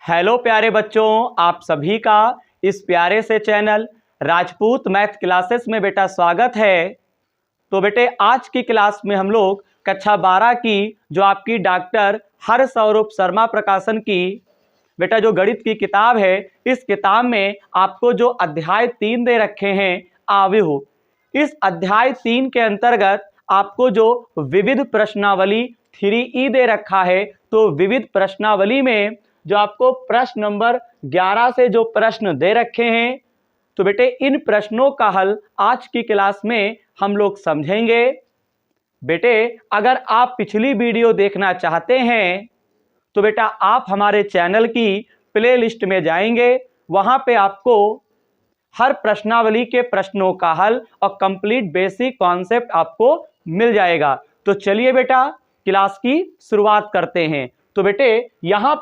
Hello प्यारे बच्चों, आप सभी का इस प्यारे से चैनल राजपूत मैथ क्लासेस में बेटा स्वागत है। तो बेटे आज की क्लास में हम लोग कक्षा 12 की जो आपकी डॉक्टर हरसौरूप शर्मा प्रकाशन की बेटा जो गणित की किताब है, इस किताब में आपको जो अध्याय 3 दे रखे हैं आव्यूह, इस अध्याय 3 के अंतर्गत आपको जो विविध प्रश्नावली 3E दे रखा है। तो विविध प्रश्नावली में जो आपको प्रश्न नंबर 11 से जो प्रश्न दे रखे हैं, तो बेटे इन प्रश्नों का हल आज की क्लास में हम लोग समझेंगे। बेटे अगर आप पिछली वीडियो देखना चाहते हैं तो बेटा आप हमारे चैनल की प्लेलिस्ट में जाएंगे, वहां पे आपको हर प्रश्नावली के प्रश्नों का हल और कंप्लीट बेसिक कॉन्सेप्ट आपको मिल जाएगा। तो चलिए बेटा क्लास की शुरुआत करते हैं। तो बेटे यहाँ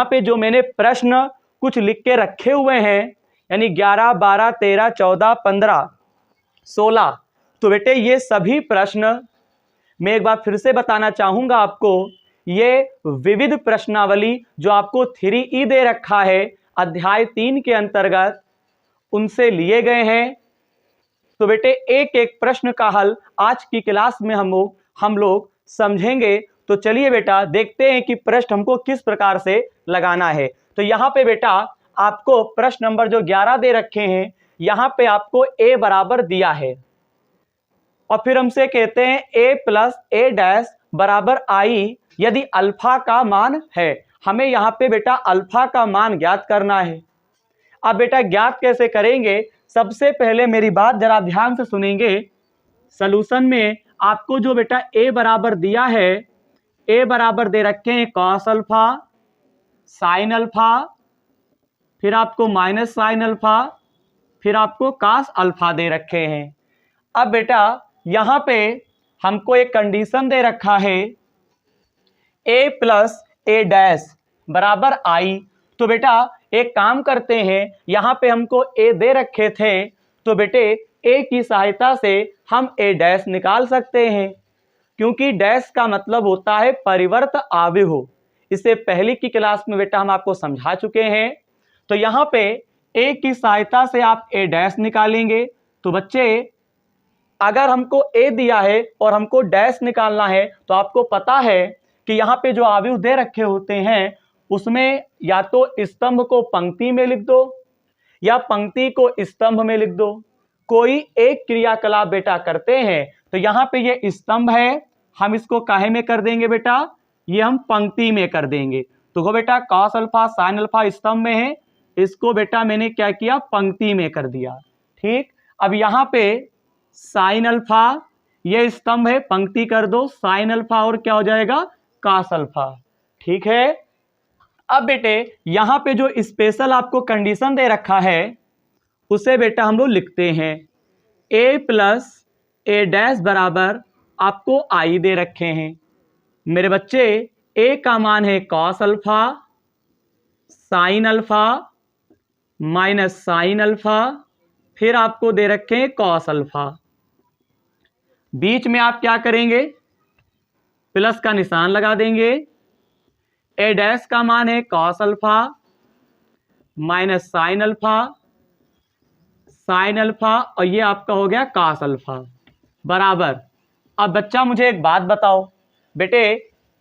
पे जो मैंने प्रश्न कुछ लिख के रखे हुए हैं, यानी 11, 12, 13, 14, 15, 16, तो बेटे ये सभी प्रश्न मैं एक बार फिर से बताना चाहूंगा आपको। ये विविध प्रश्नावली जो आपको 3E दे रखा है अध्याय 3 के अंतर्गत, उनसे लिए गए हैं। तो बेटे एक एक प्रश्न का हल आज की क्लास में हम लोग समझेंगे। तो चलिए बेटा देखते हैं कि प्रश्न हमको किस प्रकार से लगाना है। तो यहाँ पे बेटा आपको प्रश्न नंबर जो 11 दे रखे हैं, यहाँ पे आपको a बराबर दिया है और फिर हमसे कहते हैं a प्लस a डैश बराबर i यदि अल्फा का मान है। हमें यहाँ पे बेटा अल्फा का मान ज्ञात करना है। अब बेटा ज्ञात कैसे करेंगे, सबसे पहले मेरी बात जरा ध्यान से सुनेंगे। सॉल्यूशन में आपको जो बेटा a बराबर दिया है, a बराबर दे रखे हैं कॉस अल्फा, साइन अल्फा, फिर आपको माइनस साइन अल्फा, फिर आपको कास अल्फा दे रखे हैं। अब बेटा यहाँ पे हमको एक कंडीशन दे रखा है a प्लस a डैश बराबर i। तो बेटा एक काम करते हैं, यहाँ पे हमको a दे रखे थे, तो बेटे a की सहायता से हम a डैश निकाल सकते हैं, क्योंकि डैश का मतलब होता है परिवर्त आव्यूह। इससे पहले की क्लास में बेटा हम आपको समझा चुके हैं। तो यहाँ पे a की सहायता से आप a डैश निकालेंगे। तो बच्चे अगर हमको a दिया है और हमको डैश निकालना है, तो आपको पता है कि यहाँ पे जो आव्यूह दे रखे होते हैं उसमें या तो स्तंभ को पंक्ति में लिख दो या पंक्ति को स्तंभ में लिख दो। कोई एक क्रियाकलाप बेटा करते हैं, तो यहाँ पे ये स्तंभ है, हम इसको काहे में कर देंगे बेटा, ये हम पंक्ति में कर देंगे। तो वो बेटा कॉस अल्फा साइन अल्फा स्तंभ में है, इसको बेटा मैंने क्या किया, पंक्ति में कर दिया। ठीक, अब यहाँ पे साइन अल्फा ये स्तंभ है, पंक्ति कर दो, साइन अल्फा और क्या हो जाएगा, कॉस अल्फा। ठीक है। अब बेटे यहाँ पे जो स्पेशल आपको कंडीशन दे रखा है उसे बेटा हम लोग लिखते हैं a प्लस a डैश बराबर आपको i दे रखे हैं। मेरे बच्चे a का मान है cos alpha, sine alpha, minus sine alpha, फिर आपको दे रखे हैं कॉस अल्फा। बीच में आप क्या करेंगे, प्लस का निशान लगा देंगे। a डैश का मान है cos alpha minus sine alpha, sine alpha और ये आपका हो गया कॉस अल्फा बराबर। अब बच्चा मुझे एक बात बताओ, बेटे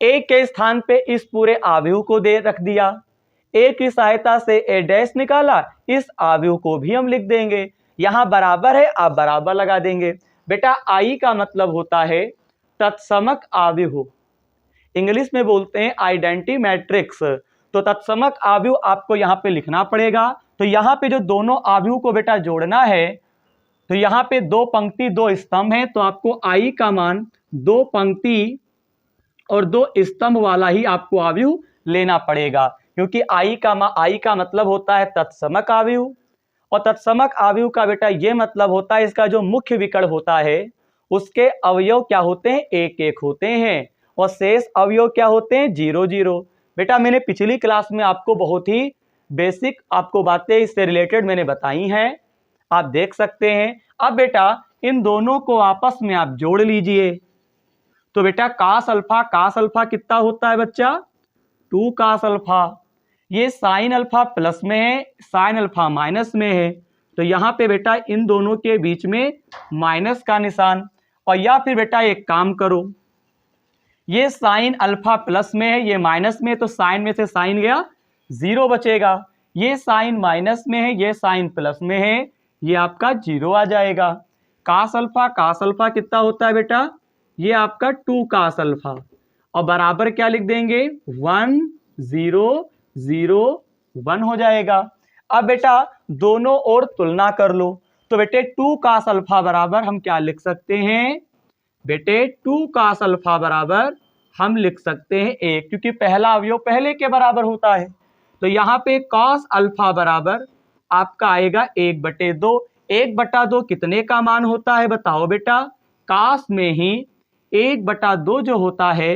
a के स्थान पे इस पूरे आव्यूह को दे रख दिया, a की सहायता से a डैश निकाला, इस आव्यूह को भी हम लिख देंगे। यहाँ बराबर है, आप बराबर लगा देंगे। बेटा i का मतलब होता है तत्समक आव्यूह, इंग्लिश में बोलते हैं आइडेंटिटी मैट्रिक्स। तो तत्समक आव्यूह आपको यहाँ पे लिखना पड़ेगा। तो यहाँ पे जो दोनों आव्यूह को बेटा जोड़ना है, तो यहाँ पे दो पंक्ति दो स्तंभ है, तो आपको i का मान दो पंक्ति और दो स्तंभ वाला ही आपको आव्यूह लेना पड़ेगा, क्योंकि i का मतलब होता है तत्समक आव्यूह, और तत्समक आव्यूह का बेटा ये मतलब होता है इसका जो मुख्य विकर्ण होता है उसके अवयव क्या होते हैं, एक एक होते हैं, और शेष अवयव क्या होते हैं, 0 0। बेटा मैंने पिछली क्लास में आपको बहुत ही बेसिक आपको बातें इससे रिलेटेड मैंने बताई हैं, आप देख सकते हैं। अब बेटा इन दोनों को आपस में आप जोड़ लीजिए। तो बेटा कास अल्फा कितना होता है बच्चा, 2 cos अल्फा। ये साइन अल्फा प्लस में है, साइन अल्फा माइनस में है, तो यहाँ पे बेटा इन दोनों के बीच में माइनस का निशान। और या फिर बेटा एक काम करो, ये साइन अल्फा प्लस में है, ये माइनस में है, तो साइन में से साइन गया, 0 बचेगा। ये साइन माइनस में है, ये साइन प्लस में है, ये आपका 0 आ जाएगा। कास अल्फा कितना होता है बेटा, ये आपका 2 कास अल्फा। और बराबर क्या लिख देंगे, 1 0 0 1 हो जाएगा। अब बेटा दोनों ओर तुलना कर लो, तो बेटे 2 कास अल्फा बराबर हम क्या लिख सकते हैं बेटे, 2 कास अल्फा बराबर हम लिख सकते हैं 1, क्योंकि पहला अवयव पहले के बराबर होता है। तो यहाँ पे कॉस अल्फा बराबर आपका आएगा 1/2। 1/2 कितने का मान होता है बताओ बेटा, कास में ही 1/2 जो होता है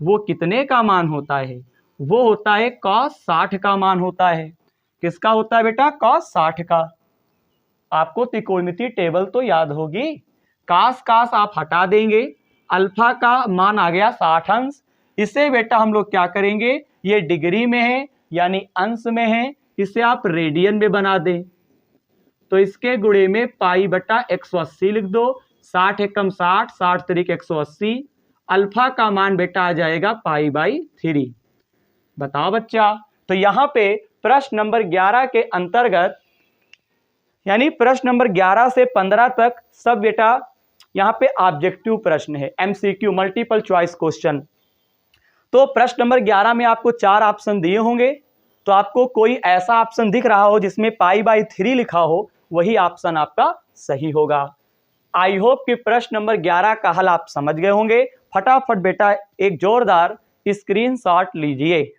वो कितने का मान होता है, वो होता है कॉस 60 का मान होता है। किसका होता है बेटा, कॉस 60 का। आपको त्रिकोणमितीय टेबल तो याद होगी। कास कास आप हटा देंगे, अल्फा का मान आ गया 60 अंश। इसे बेटा हम लोग क्या करेंगे, ये डिग्री में है यानी अंश में है, इसे आप रेडियन में बना दें। तो इसके गुणे में π/180 लिख दो। 60 एकम 60, 60 तरीक 180। अल्फा का मान बेटा आ जाएगा π/3। बताओ बच्चा, तो यहाँ पे प्रश्न नंबर 11 के अंतर्गत यानी प्रश्न नंबर 11 से 15 तक सब बेटा यहाँ पे ऑब्जेक्टिव प्रश्न है, MCQ मल्टीपल चॉइस क्वेश्चन। तो प्रश्न नंबर 11 में आपको 4 ऑप्शन दिए होंगे, तो आपको कोई ऐसा ऑप्शन दिख रहा हो जिसमें π/3 लिखा हो, वही ऑप्शन आपका सही होगा। आई होप कि प्रश्न नंबर 11 का हल आप समझ गए होंगे। फटाफट बेटा एक जोरदार स्क्रीनशॉट लीजिए।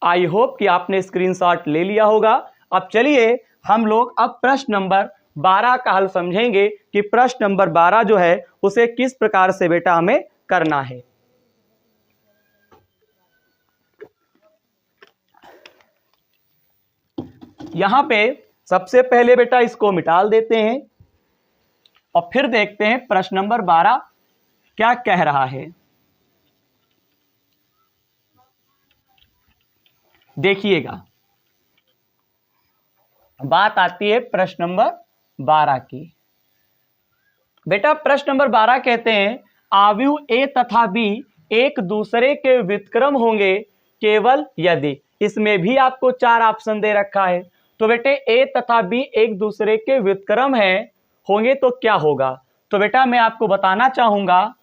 आई होप कि आपने स्क्रीनशॉट ले लिया होगा। अब चलिए हम लोग अब प्रश्न नंबर 12 का हल समझेंगे कि प्रश्न नंबर 12 जो है उसे किस प्रकार से बेटा हमें करना है। यहां पे सबसे पहले बेटा इसको मिटा देते हैं और फिर देखते हैं प्रश्न नंबर 12 क्या कह रहा है। देखिएगा, बात आती है प्रश्न नंबर 12 की। बेटा प्रश्न नंबर 12 कहते हैं आव्यूह ए तथा बी एक दूसरे के व्युत्क्रम होंगे केवल यदि। इसमें भी आपको 4 ऑप्शन दे रखा है। तो बेटे ए तथा बी एक दूसरे के व्युत्क्रम होंगे तो क्या होगा। तो बेटा मैं आपको बताना चाहूंगा,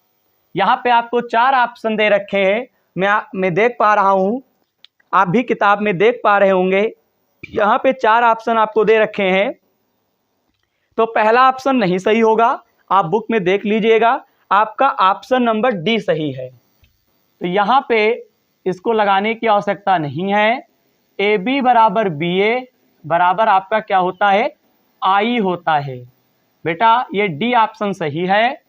यहाँ पे आपको 4 ऑप्शन दे रखे हैं। मैं देख पा रहा हूं, आप भी किताब में देख पा रहे होंगे। यहाँ पे 4 ऑप्शन आपको दे रखे हैं। तो पहला ऑप्शन नहीं सही होगा, आप बुक में देख लीजिएगा। आपका ऑप्शन नंबर डी सही है। तो यहाँ पे इसको लगाने की आवश्यकता नहीं है। ए बी बराबर बी ए बराबर आपका क्या होता है, आई होता है। बेटा ये डी ऑप्शन सही है।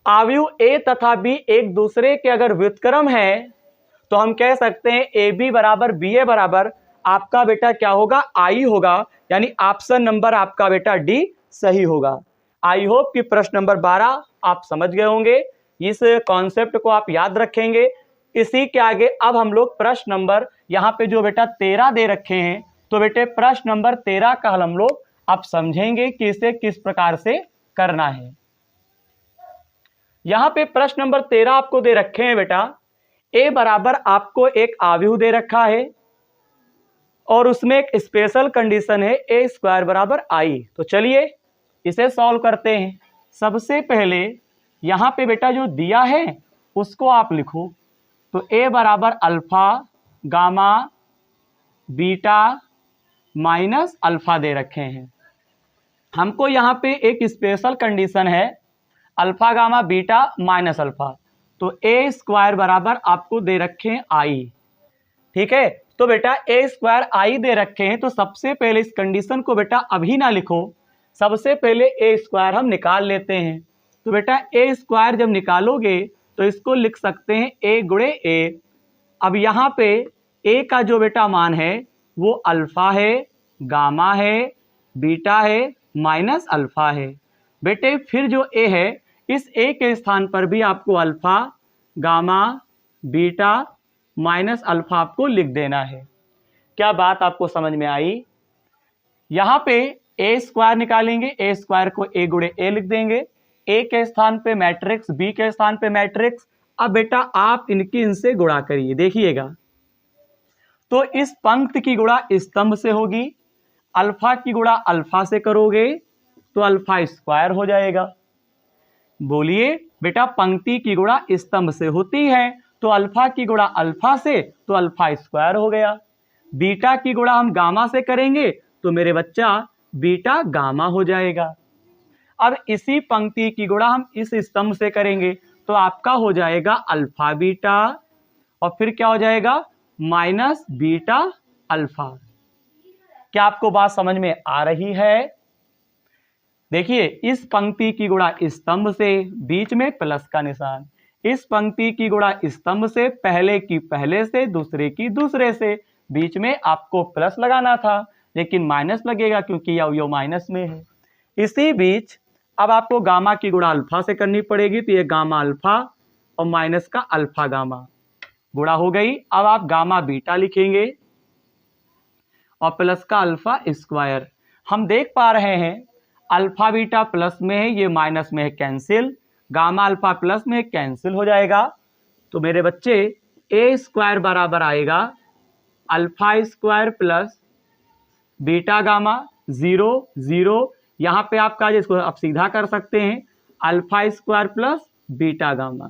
आव्यूह ए तथा बी एक दूसरे के अगर व्युत्क्रम है तो हम कह सकते हैं ए बी बराबर बी ए बराबर आपका बेटा क्या होगा, आई होगा। यानी ऑप्शन नंबर आपका बेटा डी सही होगा। आई होप कि प्रश्न नंबर 12 आप समझ गए होंगे, इस कॉन्सेप्ट को आप याद रखेंगे। इसी के आगे अब हम लोग प्रश्न नंबर यहाँ पे जो बेटा 13 दे रखे हैं, तो बेटे प्रश्न नंबर 13 का हल हम लोग अब समझेंगे कि इसे किस प्रकार से करना है। यहाँ पे प्रश्न नंबर 13 आपको दे रखे हैं बेटा, ए बराबर आपको एक आव्यूह दे रखा है और उसमें एक स्पेशल कंडीशन है ए स्क्वायर बराबर आई। तो चलिए इसे सॉल्व करते हैं। सबसे पहले यहाँ पे बेटा जो दिया है उसको आप लिखो। तो ए बराबर alpha gamma beta minus alpha दे रखे हैं। हमको यहाँ पे एक स्पेशल कंडीशन है alpha gamma beta minus alpha. तो ए स्क्वायर बराबर आपको दे रखे हैं आई। ठीक है, तो बेटा ए स्क्वायर आई दे रखे हैं, तो सबसे पहले इस कंडीशन को बेटा अभी ना लिखो, सबसे पहले ए स्क्वायर हम निकाल लेते हैं। तो बेटा ए स्क्वायर जब निकालोगे तो इसको लिख सकते हैं ए गुणे ए। अब यहाँ पे ए का जो बेटा मान है वो अल्फा है, गामा है, बीटा है, माइनस अल्फा है। बेटे फिर जो ए है इस ए के स्थान पर भी आपको alpha, gamma, beta minus alpha आपको लिख देना है। क्या बात आपको समझ में आई? यहां पे ए स्क्वायर निकालेंगे, ए स्क्वायर को ए गुणे ए लिख देंगे, ए के स्थान पे मैट्रिक्स, बी के स्थान पे मैट्रिक्स। अब बेटा आप इनसे गुणा करिए, देखिएगा। तो इस पंक्ति की गुणा स्तंभ से होगी, अल्फा की गुणा अल्फा से करोगे तो अल्फा स्क्वायर हो जाएगा। बोलिए बेटा, पंक्ति की गुणा स्तंभ से होती है तो अल्फा की गुणा अल्फा से तो अल्फा स्क्वायर हो गया। बीटा की गुणा हम गामा से करेंगे तो मेरे बच्चा बीटा गामा हो जाएगा। अब इसी पंक्ति की गुणा हम इस स्तंभ से करेंगे तो आपका हो जाएगा अल्फा बीटा, और फिर क्या हो जाएगा, माइनस बीटा अल्फा। क्या आपको बात समझ में आ रही है? देखिए, इस पंक्ति की गुणा स्तंभ से, बीच में प्लस का निशान, इस पंक्ति की गुणा स्तंभ से, पहले की पहले से, दूसरे की दूसरे से, बीच में आपको प्लस लगाना था लेकिन माइनस लगेगा क्योंकि यो माइनस में है। इसी बीच अब आपको गामा की गुणा अल्फा से करनी पड़ेगी, तो ये गामा अल्फा और माइनस का अल्फा गामा गुणा हो गई। अब आप गामा बीटा लिखेंगे और प्लस का अल्फा स्क्वायर। हम देख पा रहे हैं अल्फा बीटा प्लस में है, ये माइनस में है, कैंसिल। गामा अल्फा प्लस में कैंसिल हो जाएगा। तो मेरे बच्चे ए स्क्वायर बराबर आएगा alpha square plus beta gamma, 0 0, यहाँ पे आपका जिसको आप सीधा कर सकते हैं, alpha square plus beta gamma.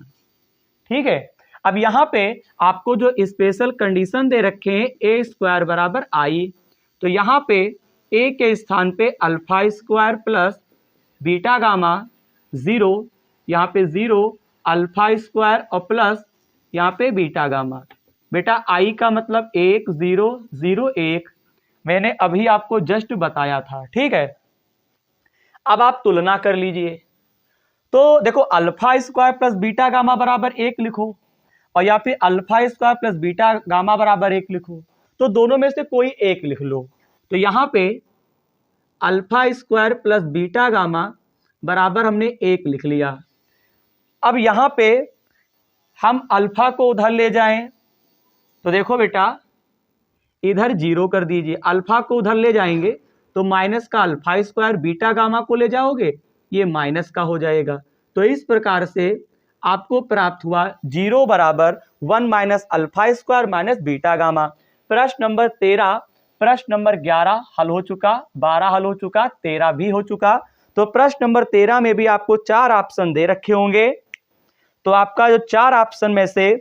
ठीक है, अब यहाँ पे आपको जो स्पेशल कंडीशन दे रखे हैं, ए स्क्वायर बराबर आई, तो यहाँ पे ए के स्थान पे alpha square plus beta gamma 0, यहाँ पे 0, अल्फा स्क्वायर और प्लस यहाँ पे बीटा गामा। बेटा आई का मतलब 1 0 0 1, मैंने अभी आपको जस्ट बताया था। ठीक है, अब आप तुलना कर लीजिए। तो देखो, alpha square plus beta gamma बराबर 1 लिखो और या फिर alpha square plus beta gamma बराबर 1 लिखो, तो दोनों में से कोई एक लिख लो। तो यहाँ पे alpha square plus beta gamma बराबर हमने 1 लिख लिया। अब यहाँ पे हम अल्फा को उधर ले जाएं तो देखो बेटा, इधर 0 कर दीजिए, अल्फा को उधर ले जाएंगे तो माइनस का अल्फा स्क्वायर, बीटा गामा को ले जाओगे ये माइनस का हो जाएगा। तो इस प्रकार से आपको प्राप्त हुआ 0 बराबर 1 minus alpha square minus beta gamma. प्रश्न नंबर 13, प्रश्न नंबर 11 हल हो चुका, 12 हल हो चुका, 13 भी हो चुका। तो प्रश्न नंबर 13 में भी आपको 4 ऑप्शन दे रखे होंगे, तो आपका जो 4 ऑप्शन में से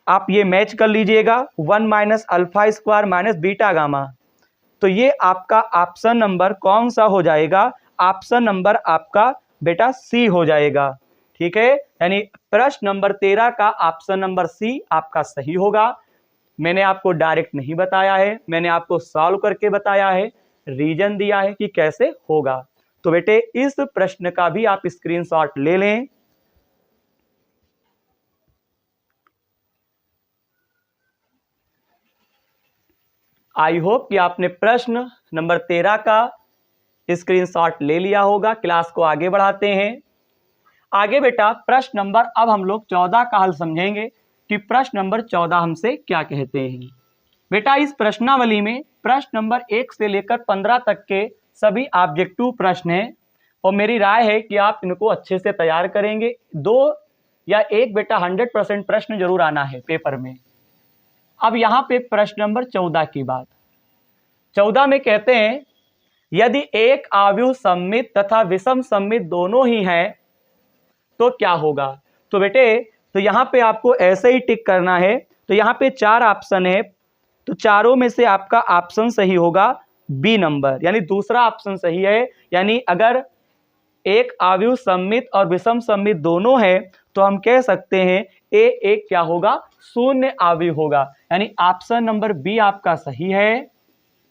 आप ये मैच कर लीजिएगा, 1 minus alpha square minus beta gamma. तो ये आपका ऑप्शन नंबर कौन सा हो जाएगा? ऑप्शन नंबर आपका बेटा सी हो जाएगा। ठीक है, यानी प्रश्न नंबर 13 का ऑप्शन नंबर सी आपका सही होगा। मैंने आपको डायरेक्ट नहीं बताया है, मैंने आपको सॉल्व करके बताया है, रीजन दिया है कि कैसे होगा। तो बेटे इस प्रश्न का भी आप स्क्रीनशॉट ले लें। आई होप कि आपने प्रश्न नंबर 13 का स्क्रीनशॉट ले लिया होगा। क्लास को आगे बढ़ाते हैं। आगे बेटा प्रश्न नंबर, अब हम लोग 14 का हल समझेंगे कि प्रश्न नंबर 14 हमसे क्या कहते हैं। बेटा इस प्रश्नावली में प्रश्न नंबर 1 से लेकर 15 तक के सभी ऑब्जेक्टिव प्रश्न हैं और मेरी राय है कि आप इनको अच्छे से तैयार करेंगे। 2 या 1 बेटा 100% प्रश्न जरूर आना है पेपर में। अब यहाँ पे प्रश्न नंबर 14 की बात, 14 में कहते हैं यदि एक आव्यूह सममित तथा विषम सममित दोनों ही हैं तो क्या होगा। तो बेटे तो यहाँ पे आपको ऐसे ही टिक करना है। तो यहाँ पे 4 ऑप्शन है, तो चारों में से आपका ऑप्शन सही होगा बी नंबर, यानी दूसरा ऑप्शन सही है। यानी अगर एक आव्यूह सममित और विषम सममित दोनों है तो हम कह सकते हैं एक क्या होगा, शून्य आव्यूह होगा, यानी ऑप्शन नंबर बी आपका सही है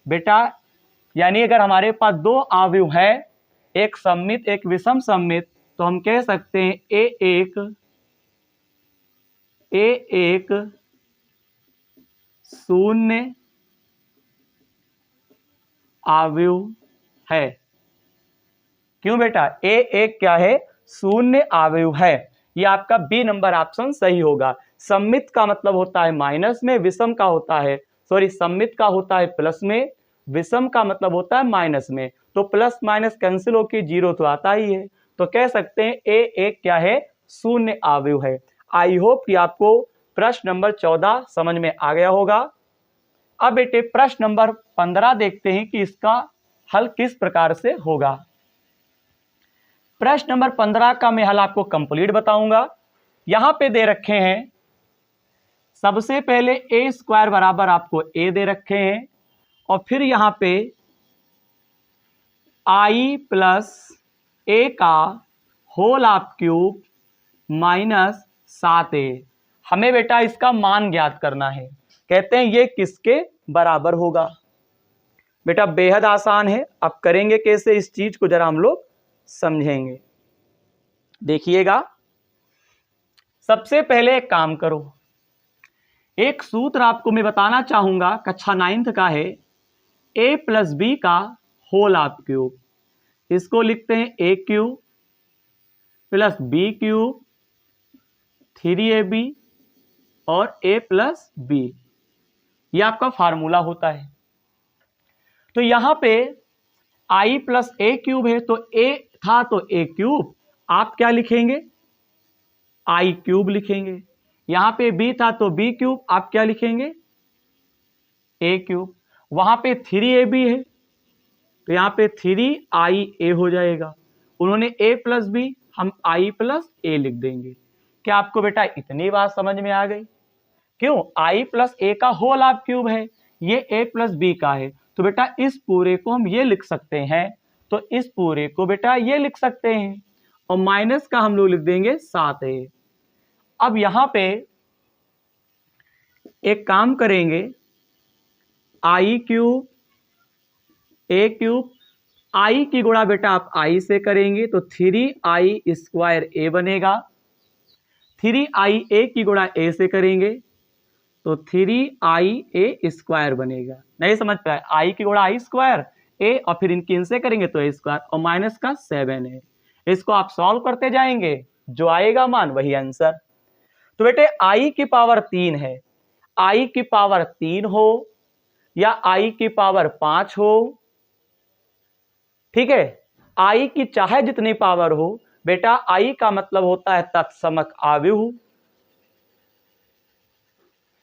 बेटा। यानी अगर हमारे पास 2 आव्यूह है, एक सममित एक विषम सममित, तो हम कह सकते हैं एक शून्य आव्यूह है। क्यों बेटा, एक क्या है, शून्य आव्यूह है। ये आपका बी नंबर ऑप्शन सही होगा। सम्मित का मतलब होता है माइनस में, विषम का होता है सम्मित का होता है प्लस में, विषम का मतलब होता है माइनस में। तो प्लस माइनस कैंसिल होकर जीरो तो आता ही है, तो कह सकते हैं ए एक क्या है, शून्य आव्यूह है। आई होप कि आपको प्रश्न नंबर 14 समझ में आ गया होगा। अब बेटे प्रश्न नंबर 15 देखते हैं कि इसका हल किस प्रकार से होगा। प्रश्न नंबर 15 का मैं हल आपको कंप्लीट बताऊंगा। यहां पे दे रखे हैं, सबसे पहले ए स्क्वायर बराबर आपको ए दे रखे हैं, और फिर यहां पे आई प्लस ए का whole of cube minus 7a। हमें बेटा इसका मान ज्ञात करना है। कहते हैं ये किसके बराबर होगा। बेटा बेहद आसान है, अब करेंगे कैसे इस चीज को जरा हम लोग समझेंगे। देखिएगा, सबसे पहले एक काम करो, एक सूत्र आपको मैं बताना चाहूंगा, कक्षा 9th का है, a प्लस बी का होल ऑफ क्यूब। इसको लिखते हैं A cube plus B cube 3ab और a प्लस बी, ये आपका फार्मूला होता है। तो यहां पे i प्लस ए क्यूब है, तो a था तो a क्यूब, आप क्या लिखेंगे, i क्यूब लिखेंगे। यहां पे b था तो b क्यूब, आप क्या लिखेंगे, a क्यूब। वहां पे 3ab है तो यहां पे 3ia हो जाएगा। उन्होंने a प्लस बी, हम i प्लस ए लिख देंगे। क्या आपको बेटा इतनी बात समझ में आ गई? क्यों, i प्लस ए का होल ऑफ क्यूब है, ये a प्लस बी का है, तो बेटा इस पूरे को हम ये लिख सकते हैं, तो इस पूरे को बेटा ये लिख सकते हैं, और माइनस का हम लोग लिख देंगे 7a। अब यहां पे एक काम करेंगे, i cube a cube, i की गुणा बेटा आप i से करेंगे तो 3i स्क्वायर a बनेगा। 3ia की गुणा a से करेंगे तो 3ia स्क्वायर बनेगा। नहीं समझ पाए, i की गुणा i स्क्वायर a, और फिर इनकी इनसे करेंगे तो a स्क्वायर, और माइनस का 7 है। इसको आप सॉल्व करते जाएंगे, जो आएगा मान वही आंसर। तो बेटे i की पावर 3 है, i की पावर 3 हो या i की पावर 5 हो, ठीक है, i की चाहे जितनी पावर हो, बेटा i का मतलब होता है तत्समक आव्यूह,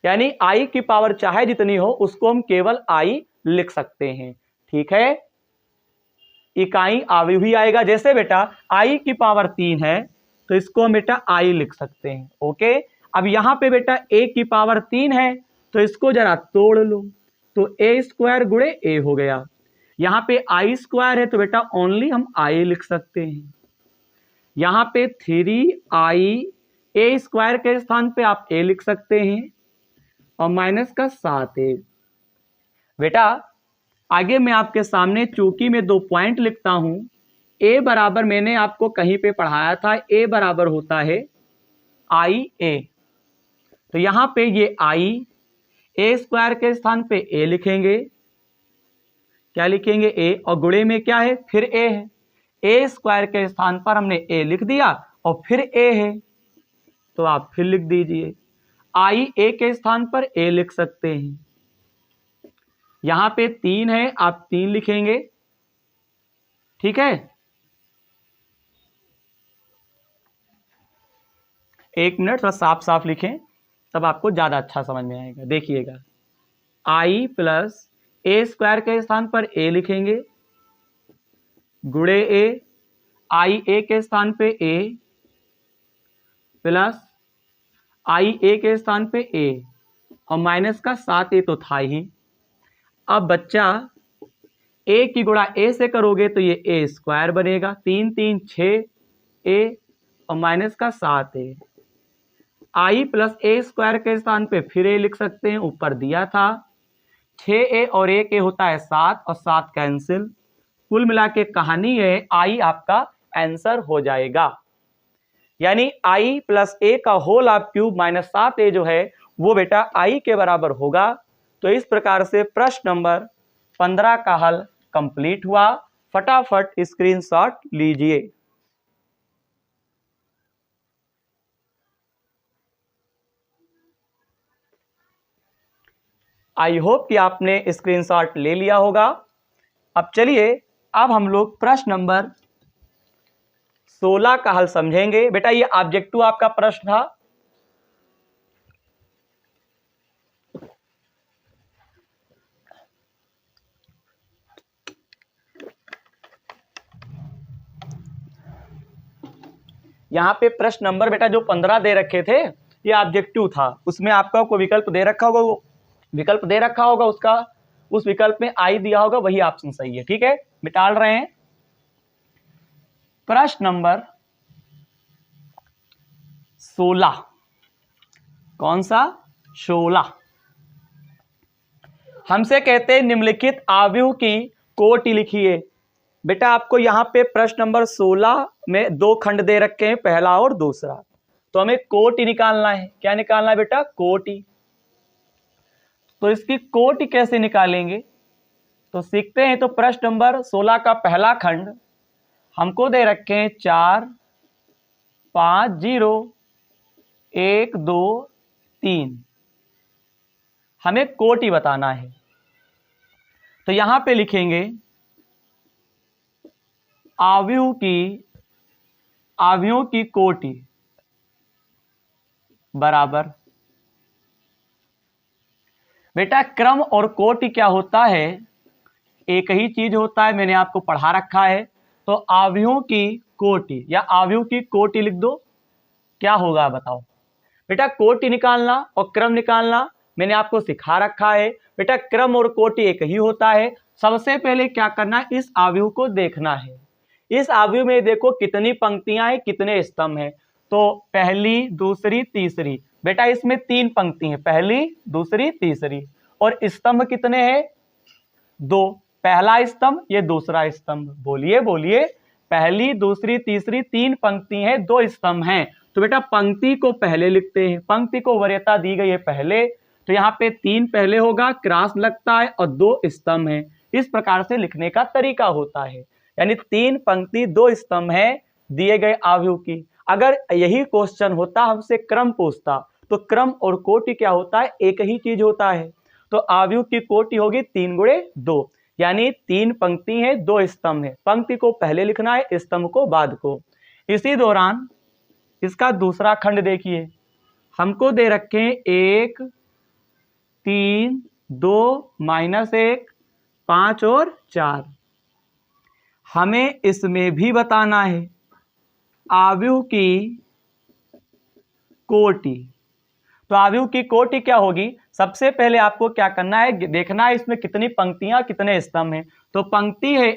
यानी i की पावर चाहे जितनी हो उसको हम केवल i लिख सकते हैं। ठीक है, इकाई आव्यूह ही आएगा। जैसे बेटा i की पावर 3 है तो इसको हम बेटा i लिख सकते हैं। ओके, अब यहां पे बेटा a की पावर 3 है तो इसको जरा तोड़ लो, तो a स्क्वायर गुणे a हो गया। यहां पे i स्क्वायर है तो बेटा ओनली हम i लिख सकते हैं। यहां पे 3i a स्क्वायर के स्थान पे आप a लिख सकते हैं, और माइनस का 7a। बेटा आगे मैं आपके सामने चूंकि मैं 2 पॉइंट लिखता हूं, a बराबर मैंने आपको कहीं पे पढ़ाया था, a बराबर होता है i a, तो यहां पे ये i a स्क्वायर के स्थान पे a लिखेंगे, क्या लिखेंगे a, और गुणे में क्या है, फिर a है, a स्क्वायर के स्थान पर हमने a लिख दिया और फिर a है तो आप फिर लिख दीजिए, i a के स्थान पर a लिख सकते हैं। यहां पे 3 है, आप 3 लिखेंगे। ठीक है, एक मिनट, थोड़ा साफ साफ लिखें तब आपको ज्यादा अच्छा समझ में आएगा। देखिएगा, i प्लस ए स्क्वायर के स्थान पर a लिखेंगे, गुणे a, i a के स्थान पे a प्लस i a के स्थान पे a, और माइनस का 7a तो था ही। अब बच्चा a की गुणा a से करोगे तो ये a स्क्वायर बनेगा, 3 3 6a और माइनस का 7a। i plus a square के स्थान पे फिर a लिख सकते हैं, ऊपर दिया था 6a और a होता है 7 और 7 कैंसिल, कुल मिला के कहानी है i आपका आंसर हो जाएगा। यानी i प्लस a का whole of cube minus 7a जो है वो बेटा i के बराबर होगा। तो इस प्रकार से प्रश्न नंबर 15 का हल कंप्लीट हुआ। फटाफट स्क्रीनशॉट लीजिए। आई होप कि आपने स्क्रीनशॉट ले लिया होगा। अब चलिए, अब हम लोग प्रश्न नंबर 16 का हल समझेंगे। बेटा ये ऑब्जेक्टिव आपका प्रश्न था। यहाँ पे प्रश्न नंबर बेटा जो 15 दे रखे थे ये ऑब्जेक्टिव था, उसमें आपका कोई विकल्प दे रखा होगा, वो विकल्प दे रखा होगा, उसका उस विकल्प में आई दिया होगा, वही ऑप्शन सही है। ठीक है, मिटाल रहे हैं। प्रश्न नंबर 16, कौन सा? 16। हमसे कहते हैं निम्नलिखित आव्यूह की कोटि लिखिए। बेटा आपको यहाँ पे प्रश्न नंबर 16 में दो खंड दे रखे हैं, पहला और दूसरा, तो हमें कोटि निकालना है। क्या निकालना है बेटा? कोटि। तो इसकी कोटि कैसे निकालेंगे तो सीखते हैं। तो प्रश्न नंबर 16 का पहला खंड हमको दे रखे हैं 4 5 0 1 2 3। हमें कोटि बताना है, तो यहां पे लिखेंगे आव्यूह की कोटि बराबर। बेटा क्रम और कोटि क्या होता है? एक ही चीज होता है, मैंने आपको पढ़ा रखा है। तो आव्यूह की कोटि या आव्यूह की कोटि लिख दो। क्या होगा बताओ? बेटा कोटि निकालना और क्रम निकालना मैंने आपको सिखा रखा है। बेटा क्रम और कोटि एक ही होता है। सबसे पहले क्या करना है, इस आव्यूह को देखना है। इस आव्यूह में देखो कितनी पंक्तियां हैं, कितने स्तंभ हैं। तो पहली, दूसरी, तीसरी। बेटा इसमें 3 पंक्ति हैं, पहली, दूसरी, तीसरी। और स्तंभ कितने हैं? 2। पहला स्तंभ, ये दूसरा स्तंभ। बोलिए बोलिए, पहली, दूसरी, तीसरी 3 पंक्ति हैं, 2 स्तंभ हैं। तो बेटा पंक्ति को पहले लिखते हैं, पंक्ति को वरीयता दी गई है पहले, तो यहाँ पे 3 पहले होगा, क्रॉस लगता है और 2 स्तंभ हैं। इस प्रकार से लिखने का तरीका होता है, यानी 3 पंक्ति 2 स्तंभ हैं दिए गए आव्यूह की। अगर यही क्वेश्चन होता, हमसे क्रम पूछता, तो क्रम और कोटि क्या होता है? एक ही चीज होता है। तो आव्यूह की कोटि होगी 3 गुणे 2, यानी 3 पंक्ति है, 2 स्तंभ है। पंक्ति को पहले लिखना है, स्तंभ को बाद को। इसी दौरान इसका दूसरा खंड देखिए, हमको दे रखे हैं 1 3 2 -1 5 और 4। हमें इसमें भी बताना है आव्यूह की कोटि। तो आव्यूह की कोटि क्या होगी? सबसे पहले आपको क्या करना है, देखना है इसमें कितनी पंक्तियां, कितने स्तंभ हैं। तो पंक्ति है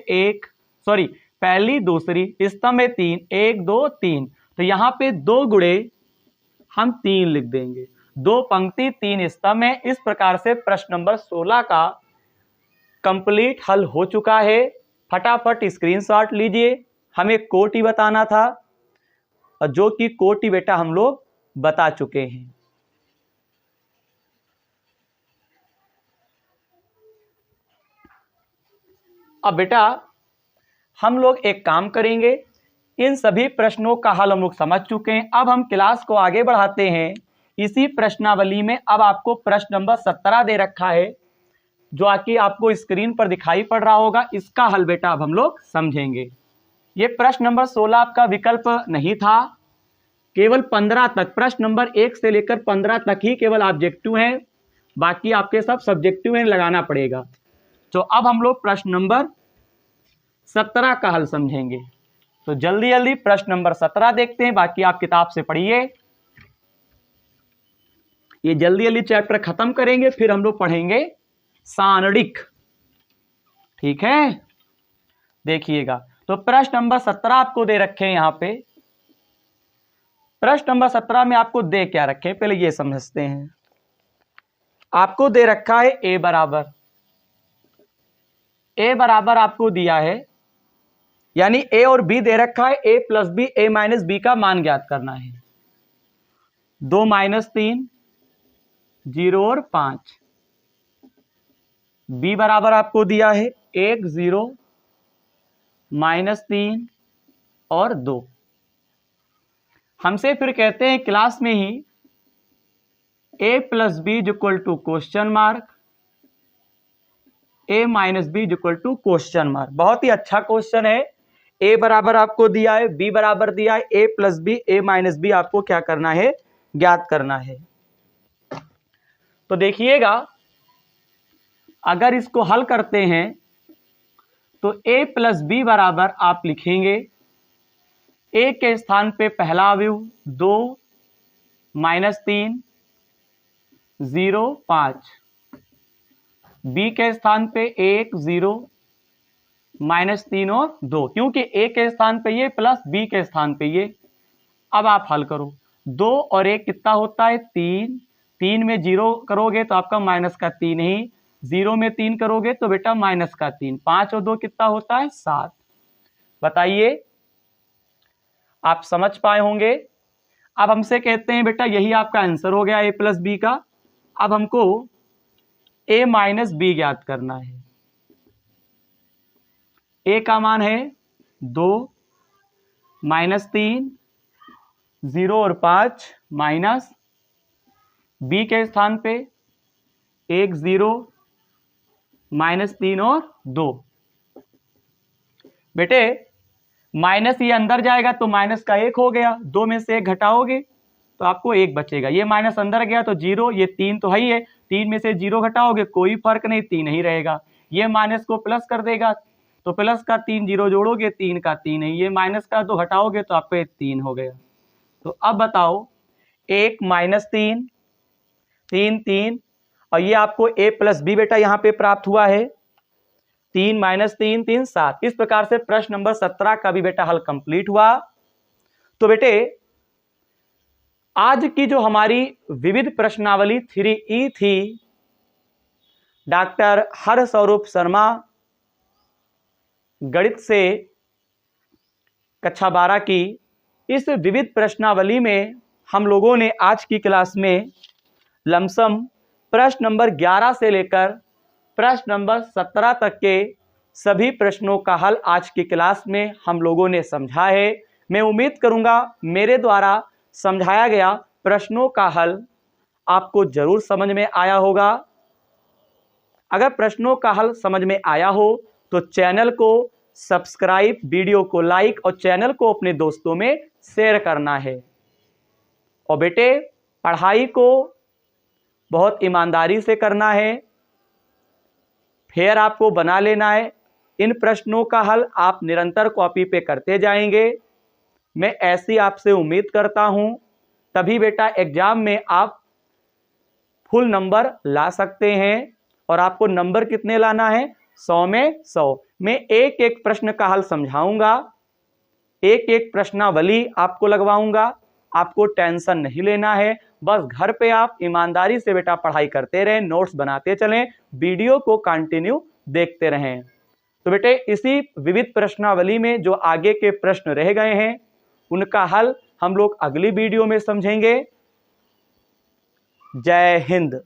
पहली, दूसरी, स्तंभ है 3, 1 2 3। तो यहाँ पे 2 गुणे हम 3 लिख देंगे। 2 पंक्ति 3 स्तंभ है। इस प्रकार से प्रश्न नंबर 16 का कंप्लीट हल हो चुका है। फटाफट स्क्रीनशॉट लीजिए। हमें कोटि बताना था, और जो कि कोटि बेटा हम लोग बता चुके हैं। अब बेटा हम लोग एक काम करेंगे, इन सभी प्रश्नों का हल हम लोग समझ चुके हैं। अब हम क्लास को आगे बढ़ाते हैं। इसी प्रश्नावली में अब आपको प्रश्न नंबर 17 दे रखा है, जो आके आपको स्क्रीन पर दिखाई पड़ रहा होगा। इसका हल बेटा अब हम लोग समझेंगे। ये प्रश्न नंबर 16 आपका विकल्प नहीं था, केवल 15 तक, प्रश्न नंबर 1 से लेकर 15 तक ही केवल ऑब्जेक्टिव हैं, बाकी आपके सब सब्जेक्टिव हैं, लगाना पड़ेगा। तो अब हम लोग प्रश्न नंबर 17 का हल समझेंगे। तो जल्दी जल्दी प्रश्न नंबर 17 देखते हैं, बाकी आप किताब से पढ़िए। ये जल्दी जल्दी चैप्टर खत्म करेंगे, फिर हम लोग पढ़ेंगे सारणिक। ठीक है, देखिएगा। तो प्रश्न नंबर 17 आपको दे रखे हैं। यहाँ पे प्रश्न नंबर 17 में आपको दे क्या रखे, पहले ये समझते हैं। आपको दे रखा है a बराबर आपको दिया है, यानी a और b दे रखा है। a plus b, a minus b का मान ज्ञात करना है। 2 -3 0 और 5। b बराबर आपको दिया है 1 0 -3 और 2। हमसे फिर कहते हैं क्लास में ही a plus b equal to question mark, a minus B equal to question mark. बहुत ही अच्छा क्वेश्चन है। a बराबर आपको दिया है, b बराबर दिया है, a plus B, a minus B आपको क्या करना है, ज्ञात करना है। तो देखिएगा, अगर इसको हल करते हैं तो a प्लस बी बराबर आप लिखेंगे a के स्थान पे पहला अवयव 2 माइनस 3 0 5, b के स्थान पे 1 0 माइनस 3 और 2, क्योंकि a के स्थान पे ये प्लस b के स्थान पे ये। अब आप हल करो, 2 और 1 कितना होता है 3, 3 में 0 करोगे तो आपका माइनस का 3 ही, 0 में 3 करोगे तो बेटा माइनस का 3, 5 और 2 कितना होता है 7। बताइए, आप समझ पाए होंगे। अब हमसे कहते हैं बेटा यही आपका आंसर हो गया a प्लस बी का। अब हमको a माइनस बी ज्ञात करना है। a का मान है 2 माइनस 3 0 और 5 माइनस b के स्थान पे 1 0 माइनस 3 और 2। बेटे माइनस ये अंदर जाएगा तो माइनस का 1 हो गया, 2 में से 1 घटाओगे तो आपको 1 बचेगा। ये माइनस अंदर गया तो 0, ये 3 तो है ही है, 3 में से 0 घटाओगे कोई फर्क नहीं, 3 ही रहेगा। ये माइनस को प्लस कर देगा तो प्लस का 3 0 जोड़ोगे 3 का 3 है, ये माइनस का 2 हटाओगे तो आपको 3 हो गया। तो अब बताओ 1 माइनस 3 3 3 और ये आपको a प्लस बी बेटा यहाँ पे प्राप्त हुआ है, 3 माइनस 3 3 7। इस प्रकार से प्रश्न नंबर 17 का भी बेटा हल कंप्लीट हुआ। तो बेटे आज की जो हमारी विविध प्रश्नावली 3E थी, डॉक्टर हरस्वरूप शर्मा गणित से कक्षा 12 की, इस विविध प्रश्नावली में हम लोगों ने आज की क्लास में लमसम प्रश्न नंबर 11 से लेकर प्रश्न नंबर 17 तक के सभी प्रश्नों का हल आज की क्लास में हम लोगों ने समझा है। मैं उम्मीद करूंगा मेरे द्वारा समझाया गया प्रश्नों का हल आपको जरूर समझ में आया होगा। अगर प्रश्नों का हल समझ में आया हो तो चैनल को सब्सक्राइब, वीडियो को लाइक और चैनल को अपने दोस्तों में शेयर करना है। और बेटे पढ़ाई को बहुत ईमानदारी से करना है, फेयर आपको बना लेना है। इन प्रश्नों का हल आप निरंतर कॉपी पे करते जाएंगे, मैं ऐसी आपसे उम्मीद करता हूं, तभी बेटा एग्जाम में आप फुल नंबर ला सकते हैं। और आपको नंबर कितने लाना है, 100 में 100। मैं एक एक प्रश्न का हल समझाऊंगा, एक एक प्रश्नावली आपको लगवाऊंगा, आपको टेंशन नहीं लेना है। बस घर पे आप ईमानदारी से बेटा पढ़ाई करते रहें, नोट्स बनाते चलें, वीडियो को कंटिन्यू देखते रहें। तो बेटे इसी विविध प्रश्नावली में जो आगे के प्रश्न रह गए हैं उनका हल हम लोग अगली वीडियो में समझेंगे। जय हिंद।